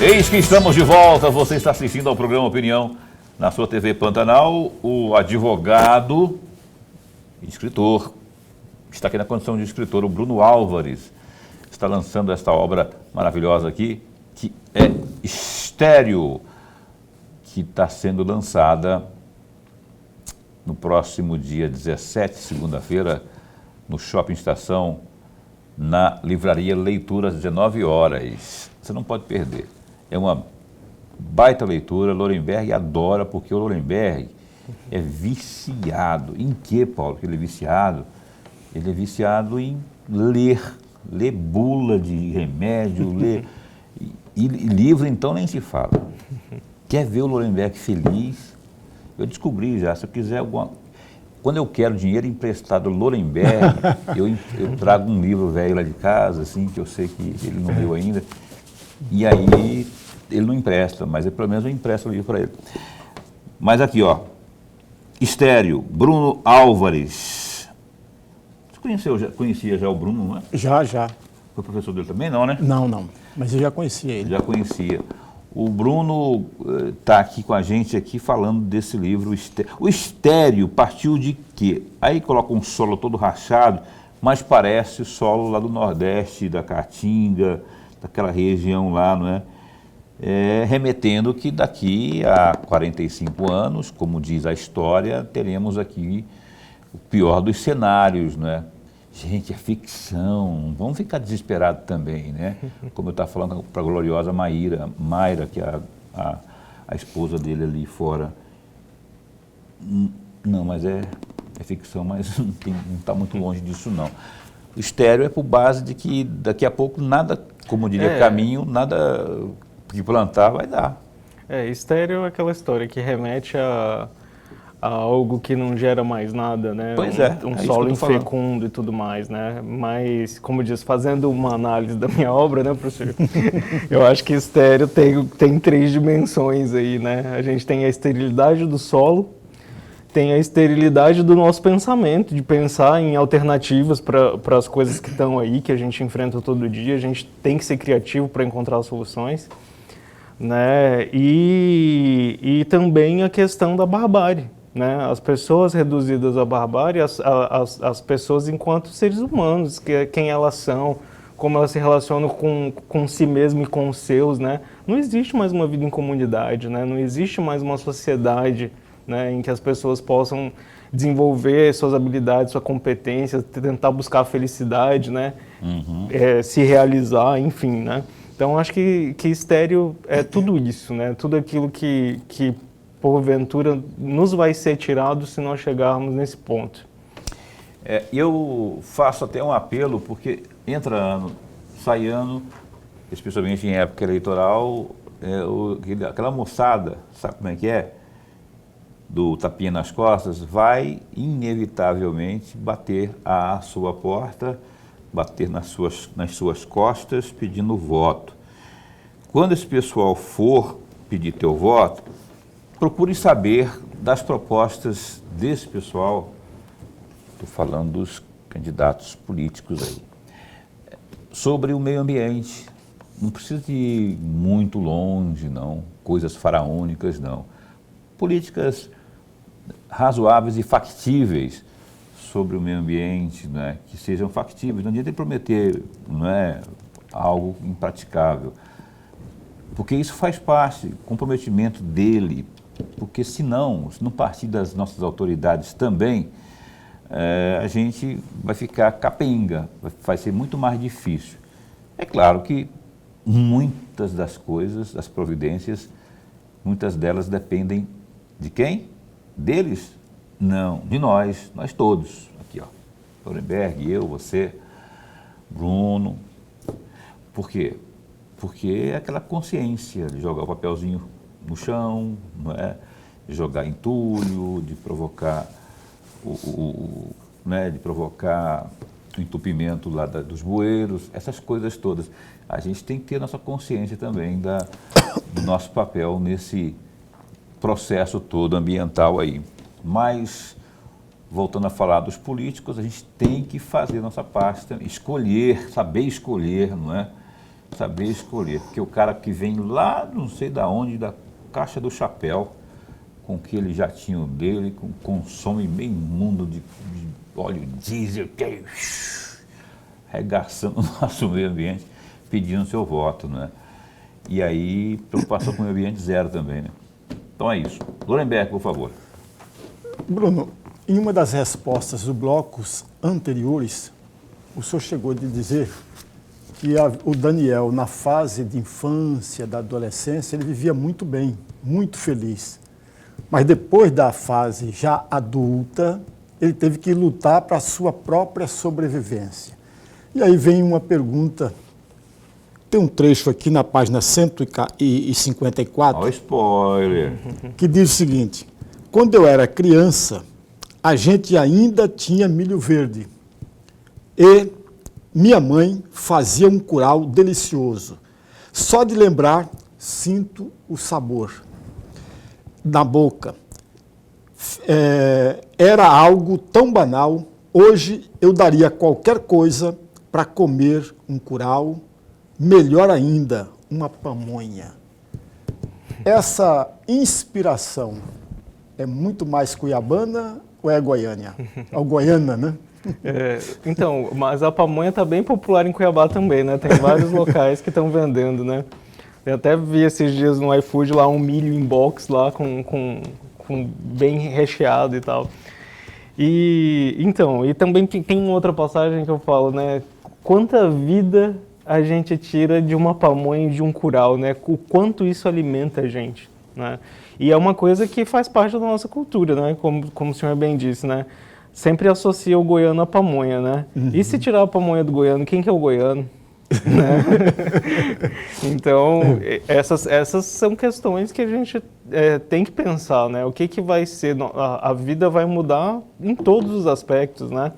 Speaker 1: Eis que estamos de volta. Você está assistindo ao programa Opinião na sua TV Pantanal. O advogado e escritor, está aqui na condição de escritor, o Bruno Álvares, está lançando esta obra maravilhosa aqui, que é Estéreo, que está sendo lançada no próximo dia 17, segunda-feira, no Shopping Estação, na Livraria Leitura, às 19 horas. Você não pode perder. É uma baita leitura. Lorenberg adora, porque o Lorenberg é viciado. Em quê, Paulo, que ele é viciado? Ele é viciado em ler bula de remédio, ler... E livro, então, nem se fala. Quer ver o Lorenberg feliz? Eu descobri já, se eu quiser alguma... Quando eu quero dinheiro emprestado do Lorenberg, eu trago um livro velho lá de casa, assim, que eu sei que ele não leu ainda, e aí ele não empresta, mas pelo menos eu empresto o livro para ele. Mas aqui, ó, Estéreo, Bruno Álvares. Você conhecia já o Bruno, não é?
Speaker 3: Já.
Speaker 1: Foi professor dele também, não, né?
Speaker 3: Não, mas eu já conhecia ele.
Speaker 1: Já conhecia. O Bruno está aqui com a gente aqui falando desse livro. O Estéreo partiu de quê? Aí coloca um solo todo rachado, mas parece o solo lá do Nordeste, da Caatinga, daquela região lá, não é? Remetendo que daqui a 45 anos, como diz a história, teremos aqui o pior dos cenários, não é? Gente, é ficção, vamos ficar desesperados também, né? Como eu estava falando para a gloriosa Mayra, que é a esposa dele ali fora. Não, mas é ficção, mas não está muito longe disso, não. O Estéreo é por base de que daqui a pouco nada, como diria Caminho, nada que plantar vai dar.
Speaker 2: Estéreo é aquela história que remete a algo que não gera mais nada, né?
Speaker 1: Pois
Speaker 2: um solo infecundo e tudo mais, né? Mas, como diz, fazendo uma análise da minha obra, né, professor? Eu acho que Estéreo tem 3 dimensões aí, né? A gente tem a esterilidade do solo, tem a esterilidade do nosso pensamento, de pensar em alternativas para as coisas que estão aí, que a gente enfrenta todo dia. A gente tem que ser criativo para encontrar soluções, né? E também a questão da barbárie, né? As pessoas reduzidas à barbárie, as pessoas enquanto seres humanos, quem elas são, como elas se relacionam com si mesmo e com os seus, né? Não existe mais uma vida em comunidade, né? Não existe mais uma sociedade, né, em que as pessoas possam desenvolver suas habilidades, sua competência, tentar buscar a felicidade, né? Se realizar, enfim, né? Então, acho que Estéreo é tudo isso, né? Tudo aquilo que porventura nos vai ser tirado se nós chegarmos nesse ponto.
Speaker 1: Eu faço até um apelo, porque entra ano, sai ano, especialmente em época eleitoral, aquela moçada, sabe como é que é? Do tapinha nas costas, vai inevitavelmente bater à sua porta, bater nas suas costas pedindo voto. Quando esse pessoal for pedir teu voto, procure saber das propostas desse pessoal, estou falando dos candidatos políticos aí, sobre o meio ambiente. Não precisa ir muito longe, não, coisas faraônicas, não. Políticas razoáveis e factíveis sobre o meio ambiente, né, que sejam factíveis. Não adianta prometer, não é, algo impraticável, porque isso faz parte do comprometimento dele, porque se não partir das nossas autoridades também, a gente vai ficar capenga, vai ser muito mais difícil. É claro que muitas das coisas, das providências, muitas delas dependem de quem? Deles? Não, de nós todos. Aqui, ó, Lorenberg, eu, você, Bruno. Por quê? Porque é aquela consciência de jogar o papelzinho no chão, não é? De jogar entulho, de provocar de provocar o entupimento lá dos bueiros, essas coisas todas. A gente tem que ter nossa consciência também do nosso papel nesse processo todo ambiental aí. Mas, voltando a falar dos políticos, a gente tem que fazer nossa parte, saber escolher, não é? saber escolher, porque o cara que vem lá, não sei da onde, da Caixa do Chapéu, com aquele jatinho dele, consome meio mundo de óleo diesel, que é regaçando o nosso meio ambiente, pedindo seu voto, né? E aí, preocupação com o meio ambiente zero também, né? Então é isso. Lorenberg, por favor.
Speaker 3: Bruno, em uma das respostas dos blocos anteriores, o senhor chegou a dizer que o Daniel, na fase de infância, da adolescência, ele vivia muito bem, muito feliz. Mas depois da fase já adulta, ele teve que lutar para a sua própria sobrevivência. E aí vem uma pergunta, tem um trecho aqui na página 154...
Speaker 1: Olha o spoiler.
Speaker 3: Que diz o seguinte: quando eu era criança, a gente ainda tinha milho verde. E minha mãe fazia um curau delicioso. Só de lembrar, sinto o sabor na boca. Era algo tão banal. Hoje eu daria qualquer coisa para comer um curau, melhor ainda, uma pamonha. Essa inspiração é muito mais cuiabana ou é goiânia? É goiana, né?
Speaker 2: Então, mas a pamonha está bem popular em Cuiabá também, né? Tem vários locais que estão vendendo, né? Eu até vi esses dias no iFood lá um milho em box lá com bem recheado e tal. E então, e também tem uma outra passagem que eu falo, né? Quanta vida a gente tira de uma pamonha e de um curau, né? O quanto isso alimenta a gente, né? E é uma coisa que faz parte da nossa cultura, né? Como o senhor bem disse, né? Sempre associa o goiano à pamonha, né? Uhum. E se tirar a pamonha do goiano, quem que é o goiano? Né? Então, essas são questões que a gente tem que pensar, né? O que vai ser? A vida vai mudar em todos os aspectos, né?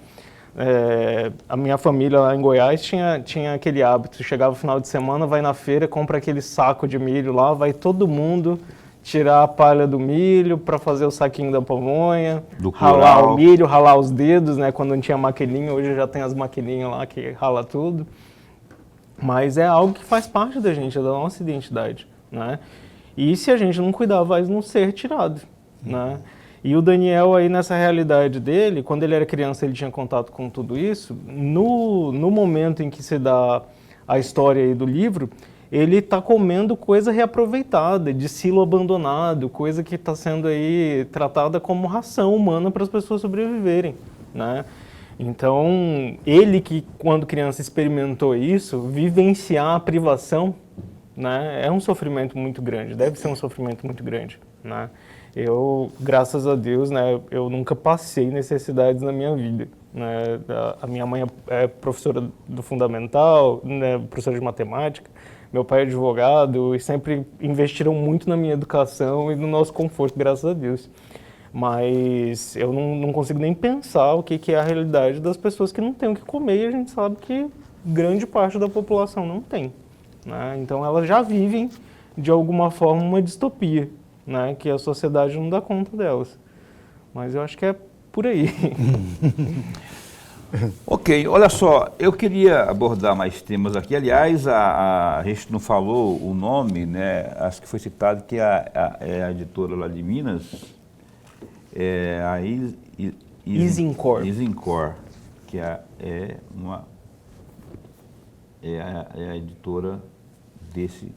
Speaker 2: A minha família lá em Goiás tinha aquele hábito, chegava no final de semana, vai na feira, compra aquele saco de milho lá, vai todo mundo tirar a palha do milho para fazer o saquinho da pamonha, ralar o milho, ralar os dedos, né? Quando não tinha maquininha, hoje já tem as maquininhas lá que rala tudo. Mas é algo que faz parte da gente, da nossa identidade, né? E se a gente não cuidar, vai não ser retirado, né? E o Daniel aí nessa realidade dele, quando ele era criança ele tinha contato com tudo isso, no momento em que se dá a história aí do livro, ele está comendo coisa reaproveitada, de silo abandonado, coisa que está sendo aí tratada como ração humana para as pessoas sobreviverem, né? Então, ele que quando criança experimentou isso, vivenciar a privação, né, é um sofrimento muito grande, deve ser um sofrimento muito grande, né? Eu, graças a Deus, né, eu nunca passei necessidades na minha vida, né? A minha mãe é professora do fundamental, né, professora de matemática, meu pai é advogado e sempre investiram muito na minha educação e no nosso conforto, graças a Deus. Mas eu não consigo nem pensar o que é a realidade das pessoas que não têm o que comer e a gente sabe que grande parte da população não tem, né? Então elas já vivem, de alguma forma, uma distopia, né? Que a sociedade não dá conta delas. Mas eu acho que é por aí.
Speaker 1: Ok, olha só, eu queria abordar mais temas aqui. Aliás, a gente não falou o nome, né? Acho que foi citado que é a editora lá de Minas, a
Speaker 2: Isincor,
Speaker 1: que é a editora desse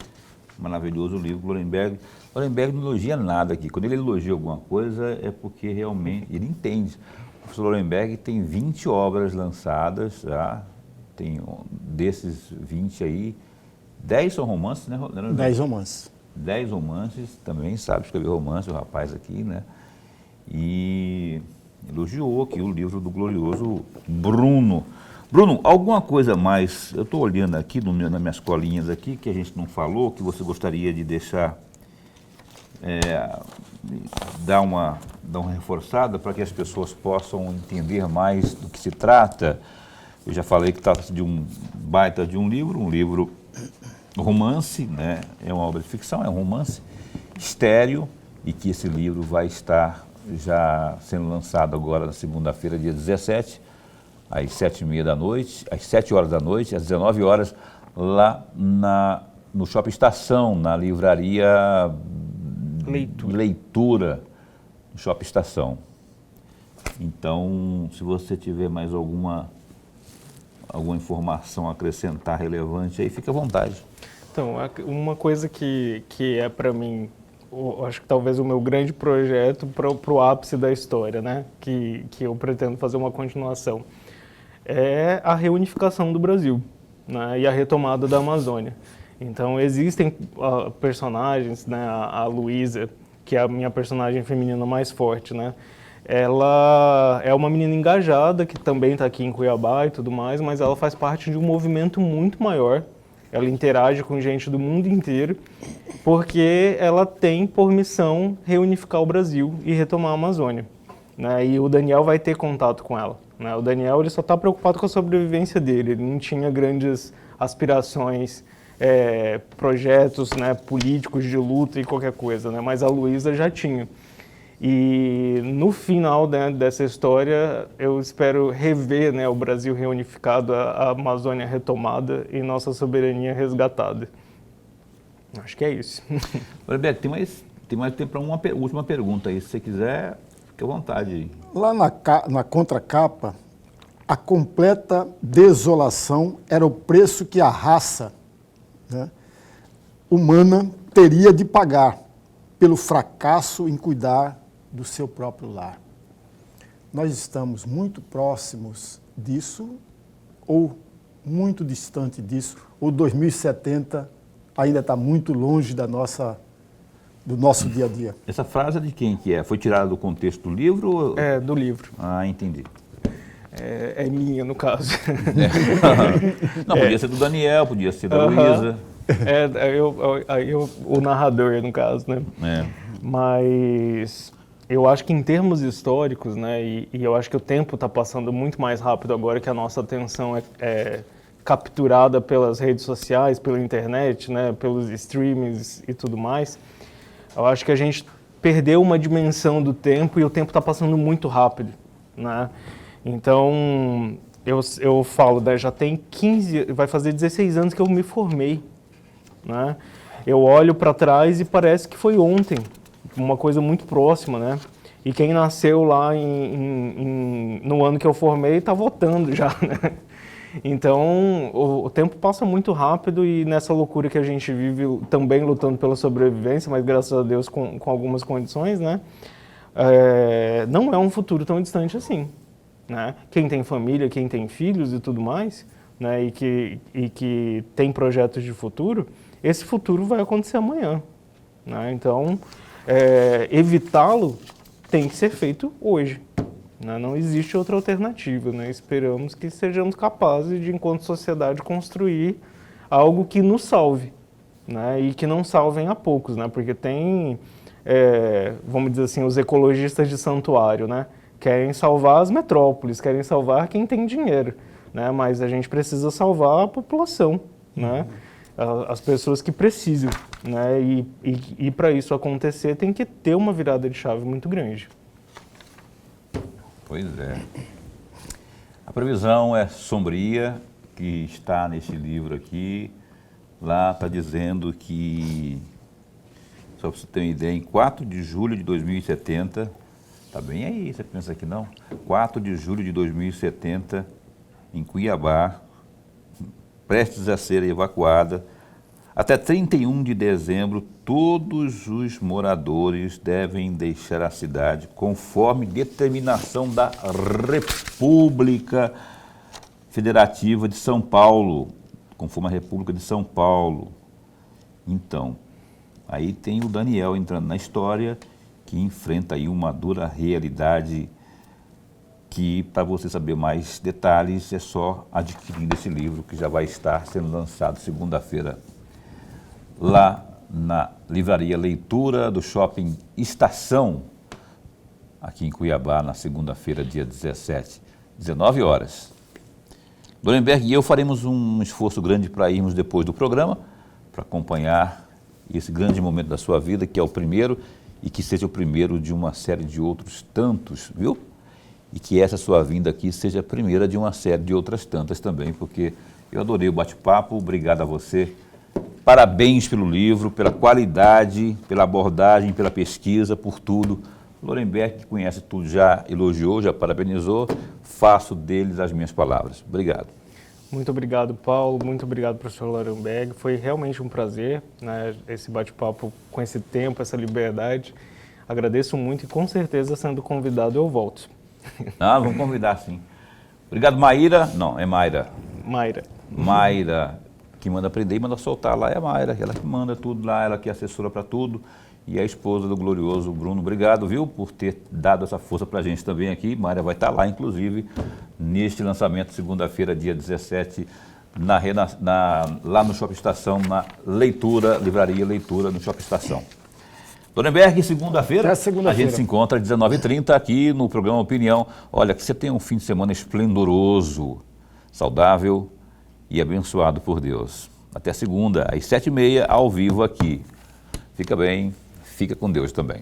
Speaker 1: maravilhoso livro, Lorenberg. Lorenberg não elogia nada aqui. Quando ele elogia alguma coisa, é porque realmente ele entende. O professor Lorenberg tem 20 obras lançadas, já. Tem desses 20 aí, 10 são romances, né?
Speaker 3: 10 romances.
Speaker 1: 10 romances, também sabe escrever romance, o rapaz aqui, né? E elogiou aqui o livro do glorioso Bruno. Bruno, alguma coisa mais, eu estou olhando aqui nas minhas colinhas aqui, que a gente não falou, que você gostaria de deixar, dar uma reforçada para que as pessoas possam entender mais do que se trata. Eu já falei que trata de um baita de um livro romance, né? É uma obra de ficção, é um romance estéreo, e que esse livro vai estar já sendo lançado agora na segunda-feira, dia 17, às 7h30 da noite, às 7 horas da noite, às 19 horas, lá no Shopping Estação, na livraria Leitura, no Shopping Estação. Então, se você tiver mais alguma informação a acrescentar relevante, aí fica à vontade.
Speaker 2: Então, uma coisa que é para mim, acho que talvez o meu grande projeto para o ápice da história, né? Que eu pretendo fazer uma continuação, é a reunificação do Brasil, né? E a retomada da Amazônia. Então, existem personagens, né? A Luísa, que é a minha personagem feminina mais forte, né? Ela é uma menina engajada, que também está aqui em Cuiabá e tudo mais, mas ela faz parte de um movimento muito maior. Ela interage com gente do mundo inteiro, porque ela tem por missão reunificar o Brasil e retomar a Amazônia, né? E o Daniel vai ter contato com ela, né? O Daniel, ele só está preocupado com a sobrevivência dele, ele não tinha grandes aspirações, projetos, né, políticos de luta e qualquer coisa, né? Mas a Luísa já tinha. E no final, né, dessa história, eu espero rever, né, o Brasil reunificado, a Amazônia retomada e nossa soberania resgatada. Acho que é isso.
Speaker 1: Beto, tem mais tempo para uma última pergunta aí. Se você quiser, fique à vontade.
Speaker 3: Lá na contracapa, a completa desolação era o preço que a raça, né, humana teria de pagar pelo fracasso em cuidar do seu próprio lar. Nós estamos muito próximos disso ou muito distante disso, ou 2070 ainda está muito longe do nosso dia a dia.
Speaker 1: Essa frase é de quem que é? Foi tirada do contexto do livro?
Speaker 2: É, do livro.
Speaker 1: Ah, entendi.
Speaker 2: É minha, no caso.
Speaker 1: Não, podia ser do Daniel, podia ser da Luísa.
Speaker 2: O narrador, no caso, né? Mas eu acho que em termos históricos, né, e eu acho que o tempo está passando muito mais rápido agora, que a nossa atenção é capturada pelas redes sociais, pela internet, né, pelos streamings e tudo mais. Eu acho que a gente perdeu uma dimensão do tempo e o tempo está passando muito rápido, né? Então, eu falo, né, já tem vai fazer 16 anos que eu me formei, né? Eu olho para trás e parece que foi ontem, uma coisa muito próxima, né? E quem nasceu lá no ano que eu formei está votando já, né? Então, o tempo passa muito rápido e nessa loucura que a gente vive, também lutando pela sobrevivência, mas graças a Deus com algumas condições, né? Não é um futuro tão distante assim, né? Quem tem família, quem tem filhos e tudo mais, né? E que tem projetos de futuro, esse futuro vai acontecer amanhã, né? Então, evitá-lo tem que ser feito hoje, né? Não existe outra alternativa, né? Esperamos que sejamos capazes de, enquanto sociedade, construir algo que nos salve, né? E que não salvem a poucos, né? Porque tem, vamos dizer assim, os ecologistas de santuário, né? Querem salvar as metrópoles, querem salvar quem tem dinheiro, né? Mas a gente precisa salvar a população, né? As pessoas que precisam, né? E para isso acontecer tem que ter uma virada de chave muito grande.
Speaker 1: Pois é. A previsão é sombria, que está nesse livro aqui. Lá está dizendo que, só para você ter uma ideia, em 4 de julho de 2070, está bem aí, você pensa que não? 4 de julho de 2070, em Cuiabá, prestes a ser evacuada. Até 31 de dezembro, todos os moradores devem deixar a cidade conforme determinação da República Federativa de São Paulo, conforme a República de São Paulo. Então, aí tem o Daniel entrando na história, que enfrenta aí uma dura realidade que, para você saber mais detalhes, é só adquirir esse livro, que já vai estar sendo lançado segunda-feira, lá na livraria Leitura do Shopping Estação, aqui em Cuiabá, na segunda-feira, dia 17, 19 horas. Lorenberg e eu faremos um esforço grande para irmos depois do programa, para acompanhar esse grande momento da sua vida, que é o primeiro, e que seja o primeiro de uma série de outros tantos, viu? E que essa sua vinda aqui seja a primeira de uma série de outras tantas também, porque Eu adorei o bate-papo, obrigado a você. Parabéns pelo livro, pela qualidade, pela abordagem, pela pesquisa, por tudo. Lorenberg, que conhece tudo, já elogiou, já parabenizou. Faço deles as minhas palavras. Obrigado.
Speaker 2: Muito obrigado, Paulo. Muito obrigado, professor Lorenberg. Foi realmente um prazer, né, esse bate-papo com esse tempo, essa liberdade. Agradeço muito e com certeza, sendo convidado, eu volto.
Speaker 1: Ah, vamos convidar, sim. Obrigado, Maíra. Não, é Mayra.
Speaker 2: Mayra.
Speaker 1: Mayra, que manda prender e manda soltar lá, é a Mayra, ela que manda tudo lá, ela que é assessora para tudo. E a esposa do glorioso Bruno. Obrigado, viu, por ter dado essa força para a gente também aqui. Mayra vai estar lá, inclusive, neste lançamento, segunda-feira, dia 17, lá no Shopping Estação, na Livraria Leitura no Shopping Estação. Lorenberg, segunda-feira, a gente se encontra às 19h30 aqui no programa Opinião. Olha, que você tenha um fim de semana esplendoroso, saudável e abençoado por Deus. Até segunda, às 7h30, ao vivo aqui. Fica bem, fica com Deus também.